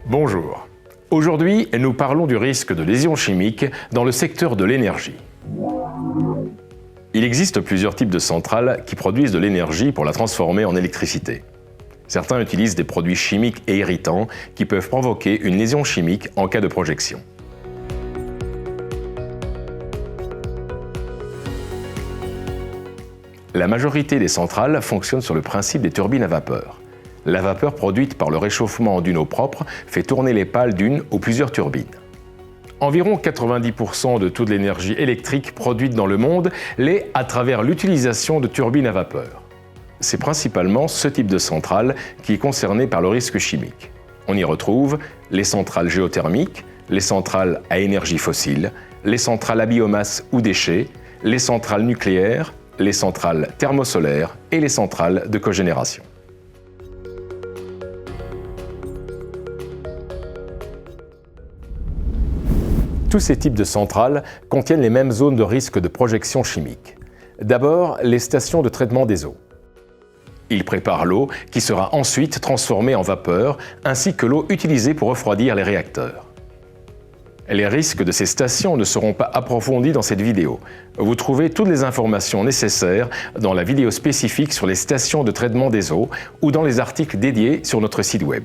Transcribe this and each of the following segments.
Bonjour. Aujourd'hui, nous parlons du risque de lésions chimiques dans le secteur de l'énergie. Il existe plusieurs types de centrales qui produisent de l'énergie pour la transformer en électricité. Certains utilisent des produits chimiques et irritants qui peuvent provoquer une lésion chimique en cas de projection. La majorité des centrales fonctionnent sur le principe des turbines à vapeur. La vapeur produite par le réchauffement d'une eau propre fait tourner les pales d'une ou plusieurs turbines. Environ 90% de toute l'énergie électrique produite dans le monde l'est à travers l'utilisation de turbines à vapeur. C'est principalement ce type de centrale qui est concerné par le risque chimique. On y retrouve les centrales géothermiques, les centrales à énergie fossile, les centrales à biomasse ou déchets, les centrales nucléaires, les centrales thermosolaires et les centrales de cogénération. Tous ces types de centrales contiennent les mêmes zones de risque de projection chimique. D'abord, les stations de traitement des eaux. Ils préparent l'eau qui sera ensuite transformée en vapeur, ainsi que l'eau utilisée pour refroidir les réacteurs. Les risques de ces stations ne seront pas approfondis dans cette vidéo. Vous trouvez toutes les informations nécessaires dans la vidéo spécifique sur les stations de traitement des eaux ou dans les articles dédiés sur notre site web.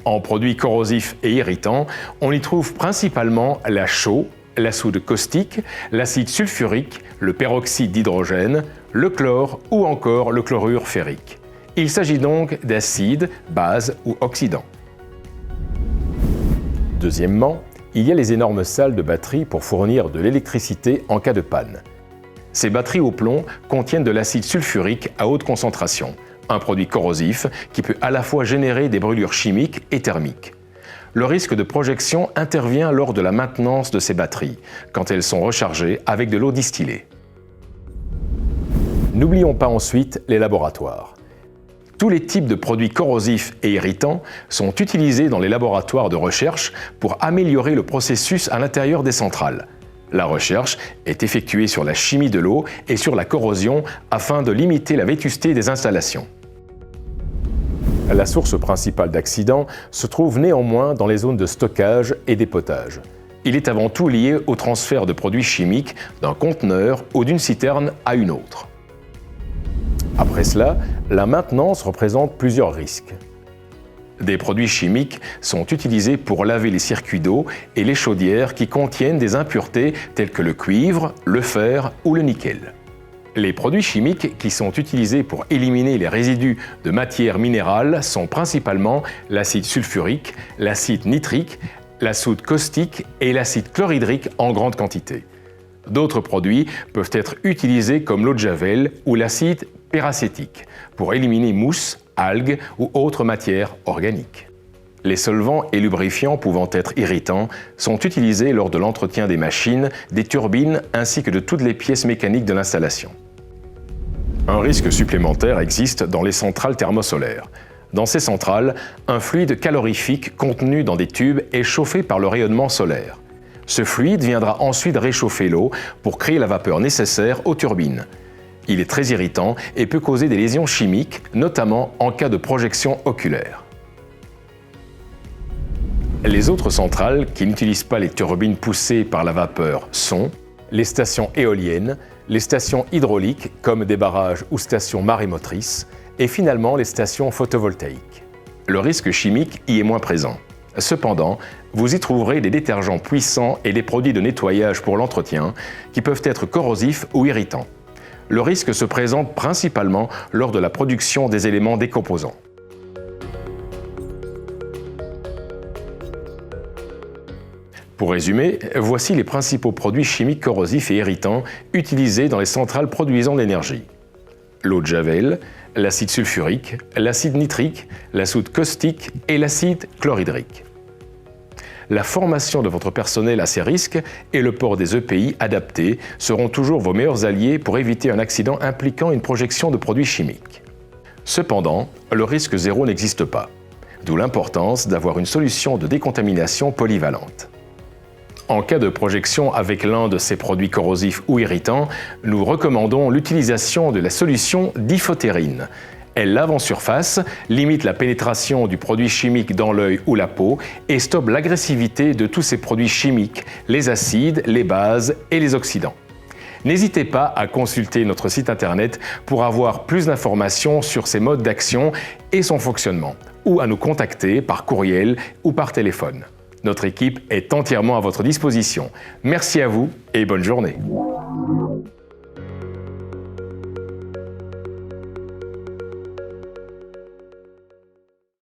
En produits corrosifs et irritants, on y trouve principalement la chaux, la soude caustique, l'acide sulfurique, le peroxyde d'hydrogène, le chlore ou encore le chlorure ferrique. Il s'agit donc d'acides, bases ou oxydants. Deuxièmement, il y a les énormes salles de batteries pour fournir de l'électricité en cas de panne. Ces batteries au plomb contiennent de l'acide sulfurique à haute concentration, un produit corrosif qui peut à la fois générer des brûlures chimiques et thermiques. Le risque de projection intervient lors de la maintenance de ces batteries, quand elles sont rechargées avec de l'eau distillée. N'oublions pas ensuite les laboratoires. Tous les types de produits corrosifs et irritants sont utilisés dans les laboratoires de recherche pour améliorer le processus à l'intérieur des centrales. La recherche est effectuée sur la chimie de l'eau et sur la corrosion afin de limiter la vétusté des installations. La source principale d'accidents se trouve néanmoins dans les zones de stockage et d'épotage. Il est avant tout lié au transfert de produits chimiques d'un conteneur ou d'une citerne à une autre. Après cela, la maintenance représente plusieurs risques. Des produits chimiques sont utilisés pour laver les circuits d'eau et les chaudières qui contiennent des impuretés telles que le cuivre, le fer ou le nickel. Les produits chimiques qui sont utilisés pour éliminer les résidus de matières minérales sont principalement l'acide sulfurique, l'acide nitrique, la soude caustique et l'acide chlorhydrique en grande quantité. D'autres produits peuvent être utilisés comme l'eau de javel ou l'acide peracétique pour éliminer mousse, algues ou autres matières organiques. Les solvants et lubrifiants pouvant être irritants sont utilisés lors de l'entretien des machines, des turbines ainsi que de toutes les pièces mécaniques de l'installation. Un risque supplémentaire existe dans les centrales thermosolaires. Dans ces centrales, un fluide calorifique contenu dans des tubes est chauffé par le rayonnement solaire. Ce fluide viendra ensuite réchauffer l'eau pour créer la vapeur nécessaire aux turbines. Il est très irritant et peut causer des lésions chimiques, notamment en cas de projection oculaire. Les autres centrales qui n'utilisent pas les turbines poussées par la vapeur sont les stations éoliennes, les stations hydrauliques comme des barrages ou stations marémotrices et finalement les stations photovoltaïques. Le risque chimique y est moins présent. Cependant, vous y trouverez des détergents puissants et des produits de nettoyage pour l'entretien qui peuvent être corrosifs ou irritants. Le risque se présente principalement lors de la production des éléments décomposants. Pour résumer, voici les principaux produits chimiques corrosifs et irritants utilisés dans les centrales produisant de l'énergie. L'eau de javel, l'acide sulfurique, l'acide nitrique, la soude caustique et l'acide chlorhydrique. La formation de votre personnel à ces risques et le port des EPI adaptés seront toujours vos meilleurs alliés pour éviter un accident impliquant une projection de produits chimiques. Cependant, le risque zéro n'existe pas, d'où l'importance d'avoir une solution de décontamination polyvalente. En cas de projection avec l'un de ces produits corrosifs ou irritants, nous recommandons l'utilisation de la solution diphtérine. Elle lave en surface, limite la pénétration du produit chimique dans l'œil ou la peau et stoppe l'agressivité de tous ces produits chimiques, les acides, les bases et les oxydants. N'hésitez pas à consulter notre site internet pour avoir plus d'informations sur ces modes d'action et son fonctionnement, ou à nous contacter par courriel ou par téléphone. Notre équipe est entièrement à votre disposition. Merci à vous et bonne journée.